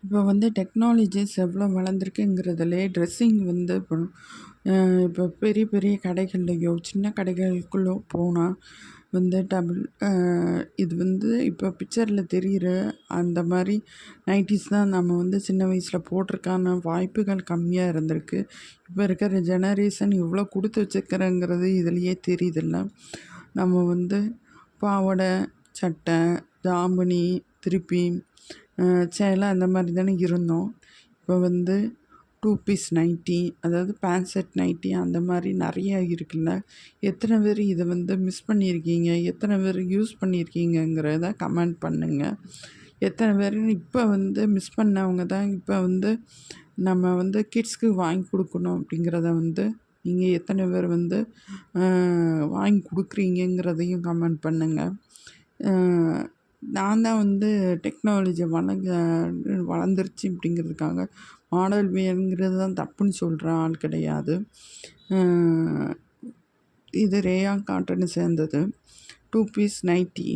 இப்போ வந்து டெக்னாலஜிஸ் எவ்வளோ வளர்ந்துருக்குங்கிறதுலே ட்ரெஸ்ஸிங் வந்து இப்போ பெரிய பெரிய கடைகள்லையோ சின்ன கடைகளுக்குள்ளோ போனால் வந்து இது வந்து இப்போ பிக்சரில் தெரிகிற அந்த மாதிரி நைட்டிஸ் தான் நம்ம வந்து சின்ன வயசில் போட்டிருக்கான வாய்ப்புகள் கம்மியாக இருந்திருக்கு. இப்போ இருக்கிற ஜெனரேஷன் இவ்வளோ கொடுத்து வச்சுருக்கிறேங்கிறது இதுலேயே தெரியுதில்ல. நம்ம வந்து பாவாடை சட்டை தாவணி திருப்பி சேலை அந்த மாதிரி தானே இருந்தோம். இப்போ வந்து 2 பீஸ் நைட்டி, அதாவது பேண்ட் செட் நைட்டி அந்த மாதிரி நிறைய இருக்குல்ல. எத்தனை பேர் இதை வந்து மிஸ் பண்ணியிருக்கீங்க, எத்தனை பேர் யூஸ் பண்ணியிருக்கீங்கங்கிறத கமெண்ட் பண்ணுங்கள். எத்தனை பேர் இப்போ வந்து மிஸ் பண்ணவங்க தான் இப்போ வந்து நம்ம வந்து கிட்ஸ்க்கு வாங்கி கொடுக்கணும் அப்படிங்கிறத வந்து நீங்கள் எத்தனை பேர் வந்து வாங்கி கொடுக்குறீங்கங்கிறதையும் கமெண்ட் பண்ணுங்கள். நான் தான் வந்து டெக்னாலஜி வளர்ந்துருச்சு அப்படிங்கிறதுக்காக மாடல் வேணுங்கிறது தான் தப்புன்னு சொல்கிற ஆள் கிடையாது. இது ரேயான் காட்டனை சேர்ந்தது 2 பீஸ் நைட்டி.